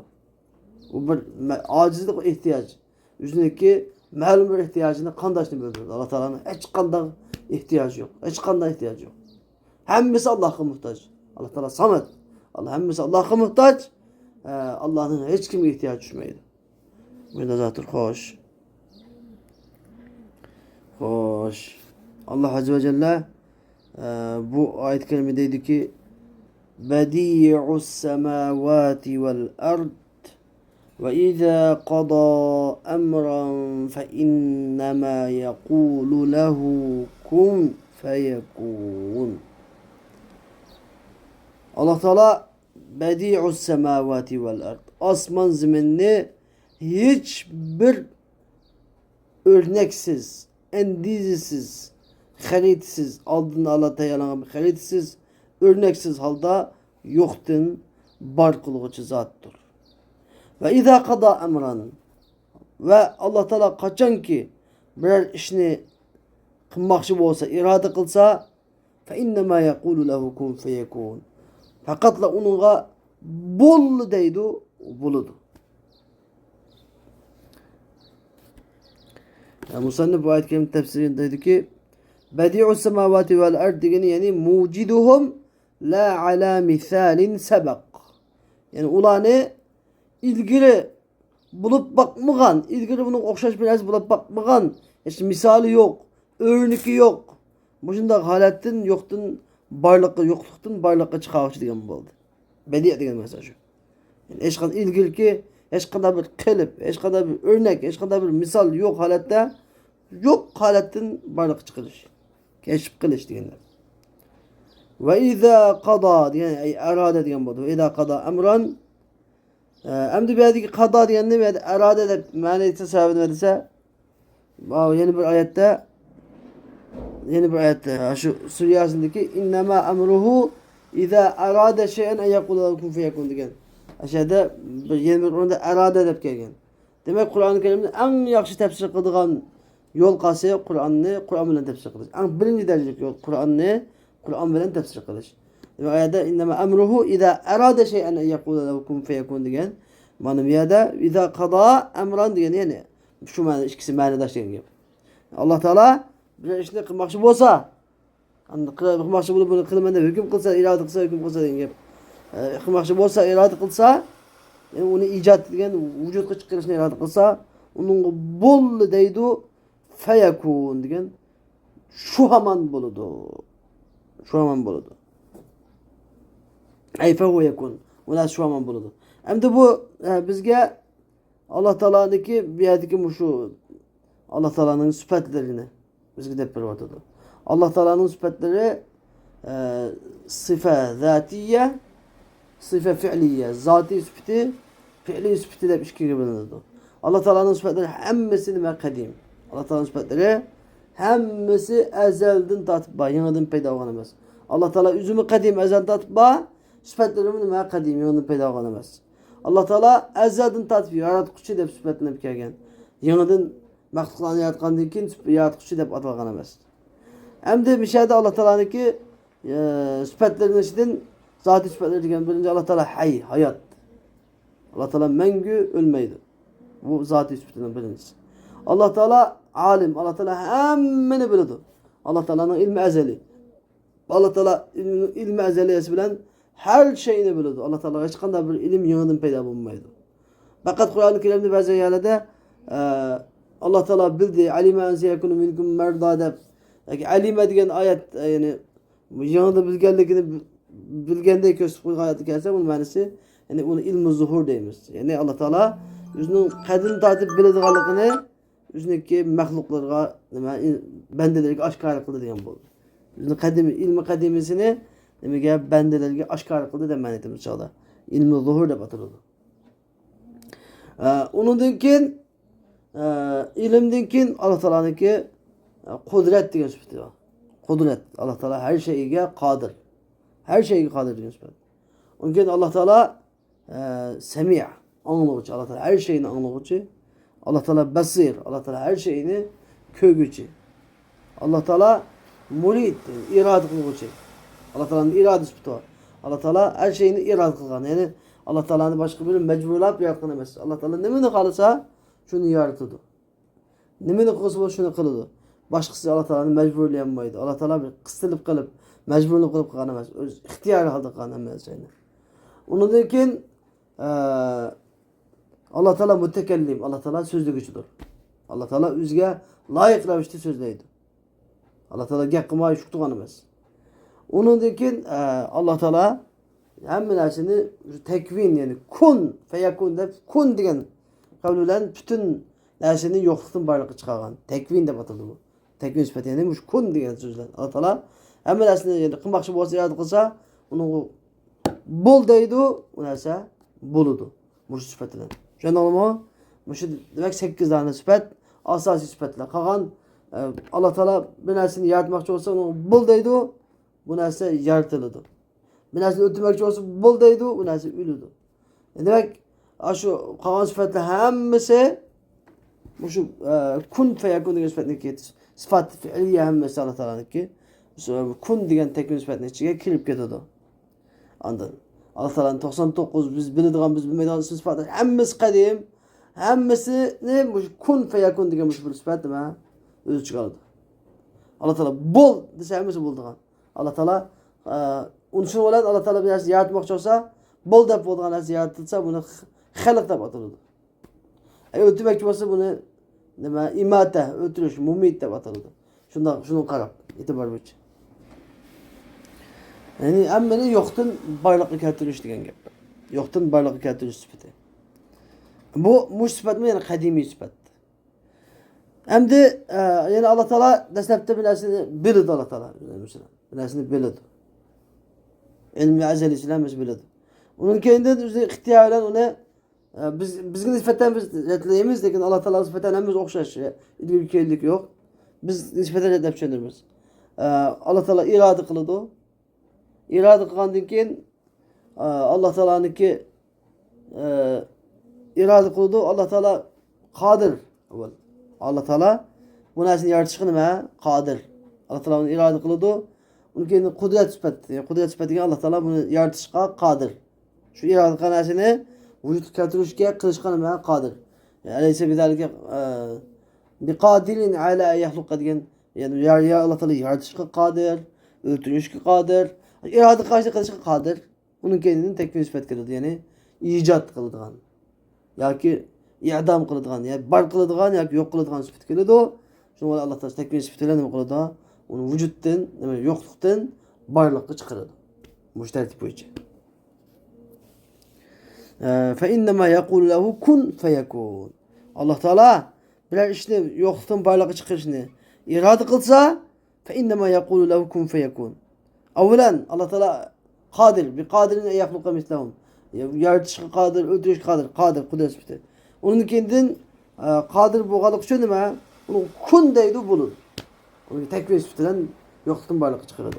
Bu bir acizlik ihtiyaç. Üzerindeki malum bir ihtiyacını kandaşını bildirirdi. Allah Teala'nın hiç kanda ihtiyacı yok. Hiç kanda ihtiyacı yok. Hemmisi Allah'a muhtaç. Allah Teala samet. Allah hemmisi Allah'a muhtaç. Allah'ın hiç kime ihtiyaç düşmeydi. Bu da zaten hoş. Hoş. Allah Azze ve Celle bu ayet-i kerimedeydi ki Bedi'us semavati vel ard ve izâ qadâ emran fe innemâ yekûlu lehu kun feyekûn. Allah Teala Bedi'us semavati vel ard. Asman zeminini hiçbir örneksiz, endizisiz, halitsiz, aldığında Allah Teala'nın halitsiz, örneksiz halda yoktun, bar kılıcı zattır. Ve izâ kadâ emran ve Allah Teala kaçan ki birer işini kılmakçı olsa, irade kılsa fe innemâ yekûlu lehu kun feyekûn. Fakat la onunla bol deydi, buludu. Musannif bu ayet-i kerime tefsirindeydi ki Bedi'us semavati vel ard yani muciduhum la ala misalin sebek. Yani ulanı ilgili bulup bakmagan, ilgili bunun okşaş bir narsa bulup bakmagan, işte misali yok, örneki yok. Bu şunda halettin yoktun barlıkı yokluktan barlıkı çıkarıcı diyen bu oldu. Bedi' diyen mesela şu. Yani eşkan ilgili ki eşkada bir kelip, eşkada bir örnek, eşkada bir misal yok halette, yok halettin barlık çıkarış. Keşif kılış diyenler. Ve izâ qada diyen, erade diyen bu. Ve izâ qada emran emdi bir qada diyen ne? Erade de manayeti sabit verirse yeni bir ayette şu Suriyasındaki innema emruhu izâ erade şeyen en yekûle kun feyekûn diyen. Aşağıda yeni bir oranda erade edip gelgen. Demek Kur'an-ı Kerim'de en yakşı tefsir kıldığın yol kası Kur'an'ı Kur'an bilen tefsir kılış. En birinci derecelik yol Kur'an'ı Kur'an bilen tefsir kılış. Demek ayette innema emruhu izâ erade şeyen en yekûle lehu kun feyekûn diyen. Manaviyada izâ kadâ emran diyen yani şu manada ikisi manadaş diyen gibi. Allah Teala bir işini kılmakçı olsa kılmakçı bulup bunu kılmanda hüküm kılsa, irade kılsa hüküm kılsa diyen gibi. Kılmakçı olsa, irade kılsa yani onu icat diyen vücut çıkarışına irade kılsa onun bol deydi feyekûn diyen şu haman buludu. Şu haman buludu. Ey fehu yekûn. Ona şu haman buludu. Hem de bu bizge Allah Teala'daki bir yerdeki şu Allah Teala'nın sıfatlarını bizge de pervatıdır. Allah Teala'nın sıfatları sıfa zatiye, sıfa fi'liye, zati sıfatı, fi'li sıfatı da bir şey gibi bilinirdi. Allah Teala'nın sıfatları hemmesi kadim. Allah Teala'nın sıfatları hemmesi ezelden tatba, yeniden peyda olamaz. Allah Teala üzümü kadim ezelden tatba, sıfatlarımın ne kadim, yeniden peyda olamaz. Allah Teala ezelden tatbi, yaratıcı deb sıfatını bikergen. Yeniden mahluklarını yaratkandan keyin yaratıcı deb atalgan emas. Hem de bir şeyde Allah Teala'nınki sıfatlarının içinden zati sıfatları diyen birinci Allah Teala hayat. Allah Teala mengü ölmeydi. Bu zati sıfatının birincisi. Allah Teala alim. Allah Teala hemmini bilirdi. Allah Teala'nın ilmi ezeli. Allah Teala ilmi ezeliyesi bilen her şeyini bilirdi. Allah Teala hiç qanday bir ilim yığının peyda bulmaydı. Fakat Kur'an-ı Kerim'de bazı yerlerde Allah Teala bildi alime en seyekunu minkum merda deb. Yani alime degan ayet yani yığında bilgenlikini bilgende kösüp hayatı gelse bunun manisi yani onu ilmi zuhur deymiz. Yani Allah Teala özünün kadın tatip biladiganligini özündeki mahluklarga nima bendelerge aşkar qildi degan bo'ldi. Özünün kadimi ilmi kadimisini nimaga bendelerge aşkar qildi deb ma'no etamiz çağda. İlmi zuhur deb ataladi. Onundan keyin ilimdan keyin Allah Teala'nınki kudret degan sifati var. Kudret. Allah Teala her şeyge kadir. Her şeyge kadir degan sifat. Ondan keyin Allah Teala semi' anlıqçı. Allah Teala her şeyini anlıqçı. Allah Teala basir. Allah Teala her şeyini kögücü. Allah Teala murid, irade kılgıcı. Allah Teala'nın irade sıfatı var. Allah Teala her şeyini irade kılgan. Yani Allah Teala'nı başka bir mecburlap yaratkan emas. Allah Teala nemini kalırsa şunu yaratıdı. Nemini kılsa şunu kılıdı. Başkası Allah Teala'nı mecburlayamaydı. Allah Teala bir kıstılıp kalıp mecburlu kılıp kılgan emas. Öz ihtiyarı halde kılgan emas. Ondan keyin Allah Teala mütekellim. Allah Teala sözlü gücüdür. Allah Teala özge layık ravişte sözleydi. Allah Teala gap qilmay shu tugan emas. Ondan keyin Allah Teala hamma narsani tekvin yani kun feyakun deb kun degan qavl bilan bütün narsani yo'qlikdan borliqqa chiqargan. Tekvin deb ataladi bu. Tekvin sifati yani shu kun degan so'zlar. Allah Teala hamma narsani yani qilmoqchi bo'lsa, irada qilsa, uni bol deydi, u narsa bo'ladi. Bu sifat bilan. Tushundingmi? Shu demak 8 dona sifat, asosiy sifatlar. Qolgan Allah Teala bir narsani yaratmoqchi bo'lsa, uni bol deydi, bu narsa yaratiladi. Bir narsani o'tmoqchi bo'lsa, bol deydi, u narsa o'ladi. Demak, shu qolgan sifatlar hammasi shu kun fayakun degan sifatniki, sifat fi'liya hammasi Allah Teala'niki. Kun degan tekvin sifatning ichiga kirib ketadi. Ondan Allah Teala'nın 99 biz biladigan biz bilmaydigan sifatlar hammasi qadim, hammasini kun fayakun degan bir sifat nima o'zi chiqaradi. Allah Teala bol desa hammasi bo'ldigan. Allah Teala unishini bilan Allah Teala bir narsa yaratmoqchi bo'lsa, bol deb bo'lgan narsa yaratilsa, buni xalq deb ataladi. Agar o'tmoqchi bo'lsa, buni nima imata, o'tirish, mumit deb ataladi. Shuni qarab, e'tibor bo'yicha. Yani hammani yo'qdan boyliqqa keltirish degan gap. Yo'qdan boyliqqa keltirish sifati. Bu mush sifatmi yani qadimiy sifat. Endi yani Allah Teala dastlabda bir narsani biladi Allah Teala. Mesela bir narsani biladi. Ilmi azali islamimiz biladi. Onun kendinden o'zi ixtiyor bilan uni bizga nisbatan biz aytlaymiz, lekin Allah Teala nisbatan hammamiz o'xshash. Ilgililik yo'q. Biz nisbatan deb tushunamiz. Allah Teala irada qiladi. İrade qilgandan keyin Allah Teala'nınki irade qildi. Allah Teala qodir. Allah Teala bu narsani yaratishga nima? Qodir. Allah Teala uni irade qildi. Undan keyin qudrat sifati. Qudrat sifatiga Allah Teala buni yaratishga qodir. Shu irade qilgan narsani vujudga keltirishga qilishga nima? Qodir. Alaysa bizalika biqadirin ala yahluqa degan yani ya Allah Teala yaratishga qodir, o'ltirishga qodir. İrade karşı kılışka kadir. Onun kendini tekvin sifat kılıdı. Yani icat kılıdığan. Ya ki idam kılıdığan. Ya bar kılıdığan ya ki yok kılıdığan sifat kılıdı o. Şunu Allah Teala tekvin sifatıyla ne kılıdı? Onu vücuttan, yokluktan barlıklı çıkardı. Bu tertip boyunca. فَاِنَّمَا يَقُولُ لَهُ كُنْ فَيَكُونَ Allah Teala birer işini yokluktan barlıklı çıkarışını irade kılsa فَاِنَّمَا يَقُولُ لَهُ كُنْ فَيَكُونَ Avulen Allah Teala kadir, bir kadirin eyakluka mislahum. Yaratışka kadir, öldürüşke kadir, kudret sifati. Onun kendin kadir boğalık şu nime? Onun kun deydi bulur. Onun tekvir sifatinden yokluktan barlık çıkardı.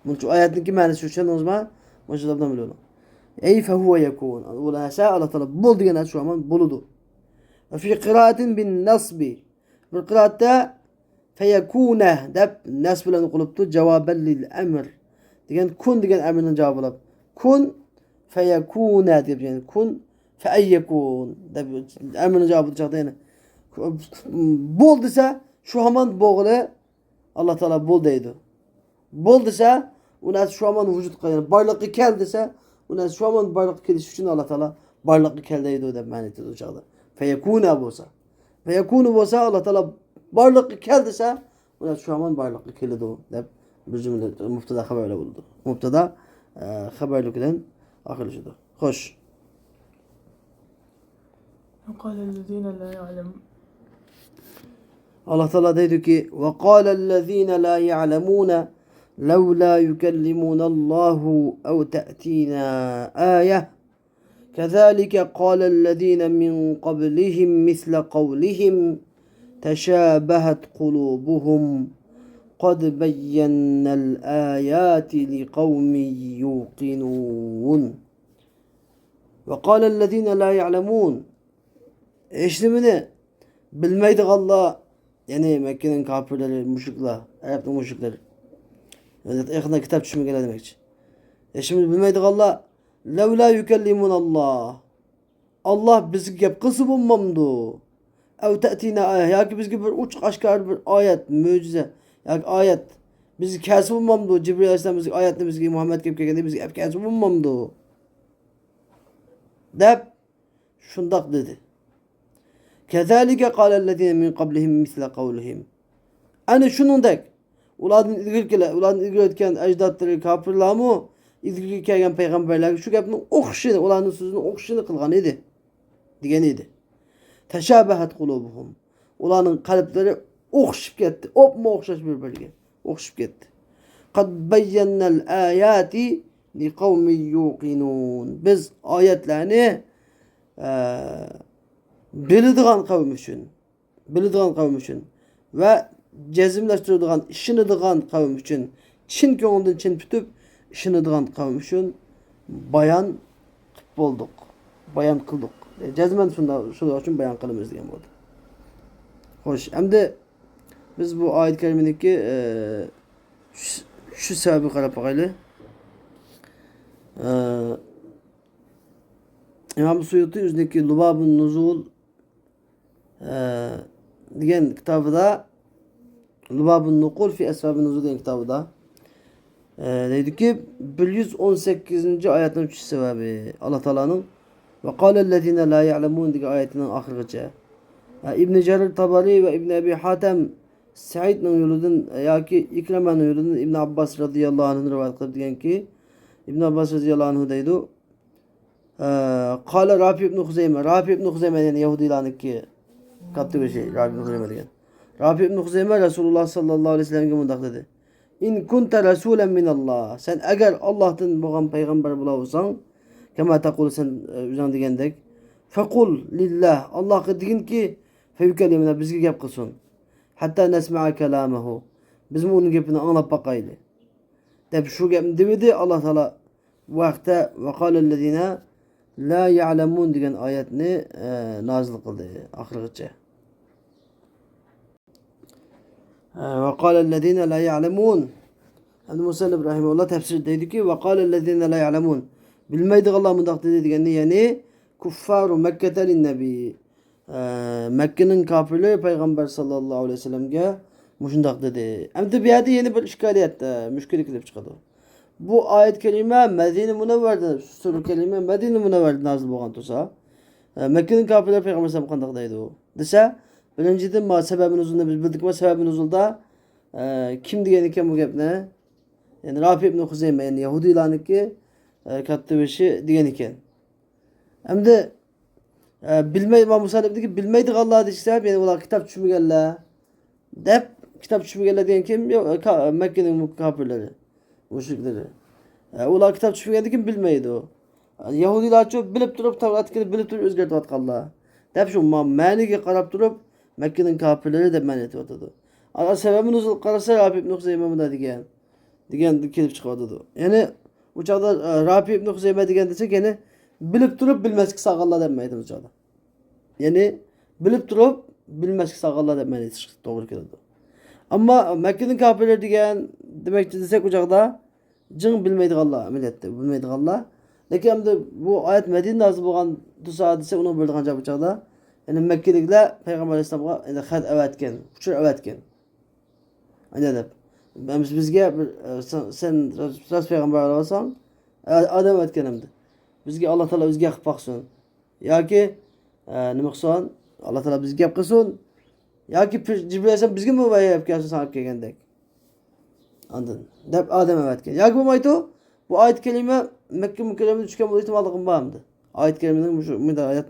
Bunun için ayetin ki manası şu şen ozma, maşallah biliyorlar. Ey fehuve yekun. Ola şa Allah Teala bul diyen şu an buludu. Ve fi kıraatin bin nasbi. Bir kıraatta feyekune deb nasb bilen okulup cevaben lil emr. Degan kun degan emrning javobi bo'lib. Kun feyekuna deb yani kun feyyekun deb emrning javobi chiqdi yani. Bol desa şu hamon bo'g'ili Allah Teala bol deydi. Bol desa Unas şu an vücutga yani barlıklı kel dese unas şu an barlıklı keliş için Allah Teala barlıklı kel deydi o dep ma'ni etdi o çağda. Feyekuna bolsa. Feyekunu bolsa Allah Teala barlıklı kel dese unas şu an barlıklı kel do dep bir cümle mubtada haberle buldu. Mubtada haberlikten ahirleşdi. Hoş. وقال الذين لا يعلم Allah Teala dedi ki وَقَالَ الَّذ۪ينَ لَا يَعْلَمُونَ لَوْلَا يُكَلِّمُونَ اللّٰهُ اَوْ تَأْتِينَا آيَةً كَذَٰلِكَ قَالَ الَّذ۪ينَ مِنْ قَبْلِهِمْ مِثْلَ قَوْلِهِمْ تَشَابَهَتْ قُلُوبُهُمْ قَدْ بَيَّنَّا الْآيَاتِ لِقَوْمٍ يُوقِنُونَ وَقَالَ الَّذ۪ينَ لَا يَعْلَمُونَ İşlemini bilmeydik Allah yani Mekke'nin kafirleri, müşrikler, Arap'ın müşrikleri. Yani yakında kitap düşümü gele demek için. Şimdi bilmeydik Allah levla yükellimun Allah. Allah bizi gep kısı bulmamdı. Ev te'tina ayet. Ya ki biz gibi bir uç aşkar bir ayet, mucize. Ya ki ayet. Bizi kâsi bulmamdı. Cibril Aleyhisselam bizi ayetle bizi Muhammed gibi geldi. Bizi hep kâsi bulmamdı. Dep şundak dedi. Kezalike kâlellezîne min qablihim misle kavlihim. Hani şunundek. Uladın ilgili etken ecdatları kafirlamı ilgili kelgen peygamberler şu gapning o'xshini ularning so'zini o'xshini qilgan edi. Degan edi. Tashabahat qulubuhum. Ularning qalblari o'xshib ketdi. Opma o'xshash bir-biriga. O'xshib ketdi. Qad bayyannal ayati liqaumin yuqinun. Biz oyatlarni biladigan qavm uchun va jazmlashtiradigan, ishonadigan qavm uchun, chin ko'ngildan chin tutib ishonadigan qavm uchun bayon qilib bo'ldik. Bayon qildik. Jazman shuning uchun bayon qilamiz degan bo'ldi. Xo'sh, endi biz bu oyat karimadagi shu sababga qarab boqaylik. İmam Suyuti o'zidagi Lubabun Nuzul degan kitobida Lubabun Nuqul fi Asbabun Nuzul degan kitobida deydiki 118. oyatning 3 sababi Allah Teala'nın ve qâlellezîne lâ ya'lemûn degan oyatining oxirigacha. İbn Jarir Tabari ve İbn Abi Hatem Saidning yo'lidan yoki Ikramaning yo'lidan İbn Abbas radhiyallohu anhu rivoyat qilib deganki İbn Abbas radhiyallohu anhu deydi Qala Rafi ibn Huzeyme. Rafi ibn Huzeyme yani Yahudilarniki katı bir şey. Rafi ibn Huzeyme degan. Rafi ibn Huzeyme Resulullah sallallahu aleyhi ve sellem'e mundaq dedi. İn kunta rasulen minallah. Sen eğer Allah'tan bo'lgan payg'ambar bo'la olsang, kema taqul sen o'zing degandek, faqul lillah. Allohga deginki, feyukellimna bizga gap qilsin. Hatta nasma'a kalamahu. Biz uning gapini anglab boqayli. Deb shu gapni dedi Allah Taala vaqtda va qalallazina la ya'lamun degan oyatni nozil qildi oxirigacha. Ve qalallazina la ya'lamun. Endi Musa İbrahimullah tefsir deydiki ve qalallazina la ya'lamun. Bilmeydik Allah mundaq dedi degani yani kuffaru Mekke'ten nebi. Mekke'nin kafirleri peygamber sallallahu aleyhi ve sellem'ge muşundaq dedi. Endi bu yerda yeni bir işgaliyat, müşkil kelib chiqadi. Bu ayet kelime Medine Münevver'de suru kelime Medine Münevver'de nazil bo'lgan tursa, Mekke'nin kafirleri peygamber sallallahu aleyhi ve sellem deydi o. Desa, birinchidan ma sebebini uzunda biz bildik va sebebini uzulda kim degan ekan bu gapni? Yani Rafi ibn Huzeyme yani Yahudilarniki katta beshi degan ekan. Endi bilmey Imam Musa dediki bilmeydik Allah desa, yani ular kitap tushmaganlar deb kitap tushmaganlar degan kim? Yo'q, Mekke'nin kafirleri. Müşrikleri. Ular kitap tushmagandan kim bilmaydi o. Yahudilar çok bilib turib Tavratni bilib turib o'zgartirayotganlar. Deb shu ma'niga qarab turib Mekke'nin kafirleri deb ma'ni etyotdi. Ana sababini nuzul qarasa Rafi ibn Huzeyme bunda degan kelib chiqadi. Ya'ni u chaqda Rafi ibn Huzeyme degan desak, ya'ni bilib turib bilmaslik saqallar demaydi u chaqda. Ya'ni bilib turib bilmaslik saqallar deb ma'ni etish to'g'ri keladi. Ama Mekke'nin kafirleri degan demek desek u chaqda jing bilmaydi Allah millatda, bilmaydi Allah. Lekin endi bu oyat Madina nazil bo'lgan tursa desa uni bildigan joy bu chaqda. Yani Mekke'liklar payg'ambar alayhisolamga endi xat avatgan, uchur avatgan. Ana deb. bizga sen rast payg'ambar olsan adam aytganimdi. Bizga Alloh taolo o'ziga qilib boqsin. Yoki nima qilsin? Alloh taolo bizga gap qilsin. Yoki Jibril alayhisalom bizga muvaffaq kelsin sanab kelgandek. Anladın? Deb adam aytgan. Yoki bo'lmaydi, bu oyat kalima Makka mukarramada tushgan bo'lish ehtimolligim bormidi? Oyat kalimaning bu oyat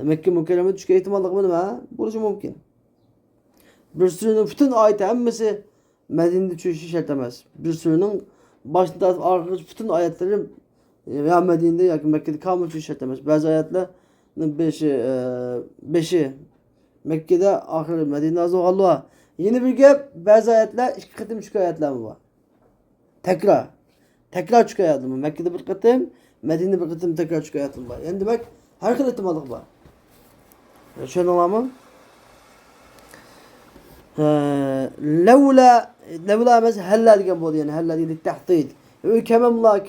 Makka mukarramada tushgan ehtimolligim nima? Bo'lishi mumkin. Bir sürünün bütün ayet hammasi Medine'de tushishi shart emas. Bir sürünün başında arqaga bütün ayetleri ya Medine'de yoki Makkada kamil tushishi shart emas. Ba'zi oyatlarning 5i Makkada, oxiri Medine'da nazil bo'lgan. Yeni bir gap, ba'zi oyatlar ikki qatim tushgan oyatlar bor. Tekrar tushgan oyatlar bor. Makkada bir qatim, Medine'da bir qatim tekrar tushgan oyatlar bor. Yani demak, har xil ehtimollik bor. Tushundinglarmi? Levla mesela hella degan bo'ldi, ya'ni hella deydi tahdid.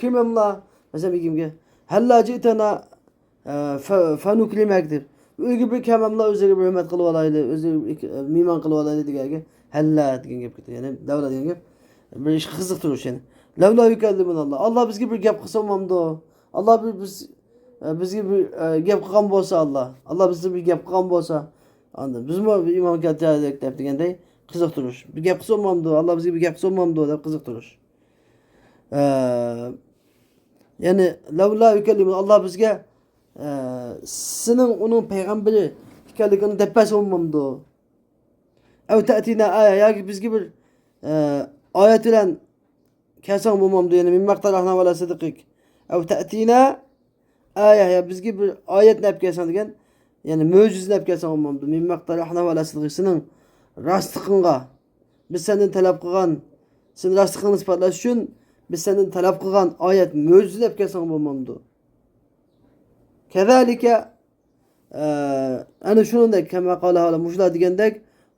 Kimamla mesela kimga hella jitana fanuklimak deb. Uyga bir kamamla o'ziga bir hurmat qilib olayli, o'ziga mehmon qilib olayli deganga hella degan gap ketdi. Ya'ni davla degan gap bir ish qiziqtirish yani. Levla yukallimunalloh. Alloh bizga bir gap qilsa bo'lmamdi. Alloh bizga bir gap qilgan bo'lsa Alloh bizga bir gap qilgan bo'lsa anladım. Biz mi imam katiyadek degandek qiziqtirish. Bir gap qilsa bo'lmamdi. Alloh bizga bir gap qilsa bo'lmamdi deb qiziqtirish. Ya'ni lavla yukallimu Alloh bizga sening uning payg'ambari ekanligini deb bo'lmamdi. Aw ta'tina aya yoki bizga bir oyat bilan kelsan bo'lmamdi. Ya'ni min maqtarahna va la sidqiq. Aw ta'tina aya ya bizga bir oyat deb kelsan degan yani mo'jizlab kelsan bo'lmamdi. Min maqtarahna va la sidqiq sening rostliqingga biz senden talab qilgan, sen rostliqingni isbotlash uchun biz senden talab qilgan oyat mo'jizlab kelsan bo'lmamdi. Kazalika ana shuningdek kama qala hala mushlar degandek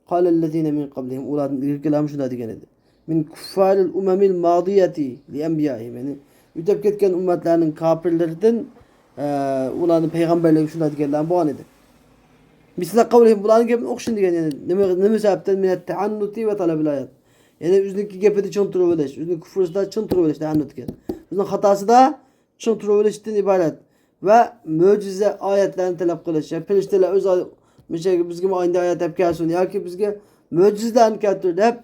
qalallazina min qablihim ularning ilgilari mushlar degan edi. Min kuffaril umamil madiyati li anbiya'ihim. Yani o'tib ketgan ummatlarning kofirlaridan ularning payg'ambarlari shunday deganlar bor edi. Misla qavlihim bularning gapini o'qishin degan, yani nima sababdan minat ta'annuti va talabil ayat. Yani o'ziniki gapida tushuntirib olish, o'zining kufrisida tushuntirib olish ta'annut degan. O'zining xatosida tushuntirib olishdan iborat va mo'jiza oyatlarni talab qilish. Farishtalar o'z bizga oyinda oyat deb kelsin yoki bizga mo'jizalarni keltir deb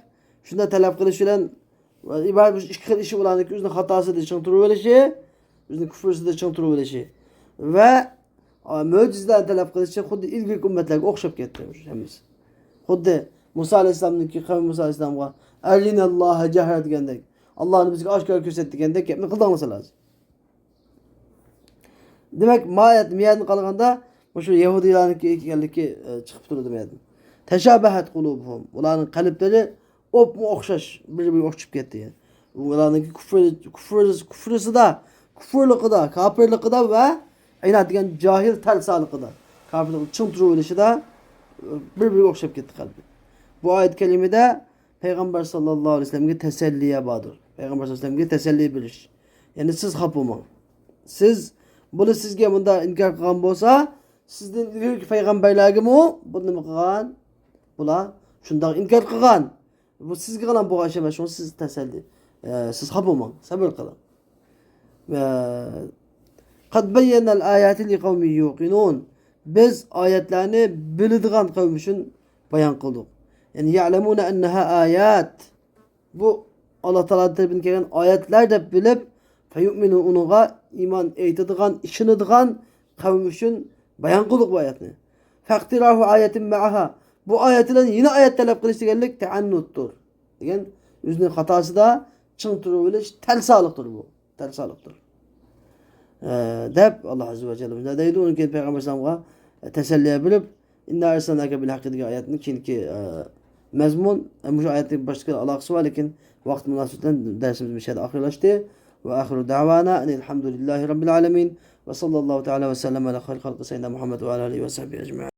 shunda talab qilish bilan iborat ikki xil ish ularniki o'zining xatosida tushuntirib olishi, o'zining kufrisida tushuntirib olishi va mo'jizalarni talab qilishi xuddi ilk ummatlarga o'xshab ketdi hammasi. Xuddi Musa alayhisolamniki qavm Musa alayhisolamga arinalloha jahra degandek, Allohni bizga oshkor ko'rsat degandek gapni qildirmasa lozim. Demak, miyatni qolganda o'sha yahudiylarniki ekanligi chiqib turdi miyat. Tashabahat qulubuhum. Ularning qalblari o'xshash, bir-biriga o'xshab ketdi yani. Ularniki kufrisida, kufrliqida, kofirliqida va aynan degan jahil talsaliqida, kofirlik tushuntirib olishida bir-biriga o'xshab ketdi qalbi. Bu oyat kalimada Payg'ambar sallallohu alayhi vasallamga tasalliya bordir. Payg'ambar sallallohu alayhi vasallamga tasalli berish. Ya'ni siz xafa bo'lmang. Siz buni sizga bunda inkor qilgan bo'lsa, sizdan ilgari payg'ambarlargami bu nima qilgan? Bular shunday inkor qilgan. Bu sizga ham bo'lgan ish emas, shuni siz tasalli. Siz xafa bo'lmang, sabr qiling. Qad bayyana al-ayati liqawmin yuqinun. Biz oyatlarni biladigan qavm uchun bayon qildik. Yani ya'lamuna annaha ayat. Bu Alloh taolo tarafidan kelgan oyatlar deb bilib, fayu'minu unuga iymon aytadigan, ishonadigan qavm uchun bayon qildik bu oyatni. Faqtirahu ayatin ma'aha. Bu oyat bilan yeni oyat talab qilish deganlik ta'annutdir. Degan o'zining xatosida tushuntirib olish talsaliqdir bu. Talsaliqdir. Deb Alloh azza va jalla deydi unga payg'ambar sallamga tasalliya bilib inna arsalnaka bil haqqi degan oyatning keyingi mazmun bu oyatning boshqa aloqasi bor, lekin vaqt munosabatidan darsimiz bu yerda oxirlashdi. Va axiru da'vana alhamdulillahi robbil alamin va sallallohu ta'ala va sallama ala xayr xalqi sayyidina Muhammad va ala alihi va sahbihi ajma'in.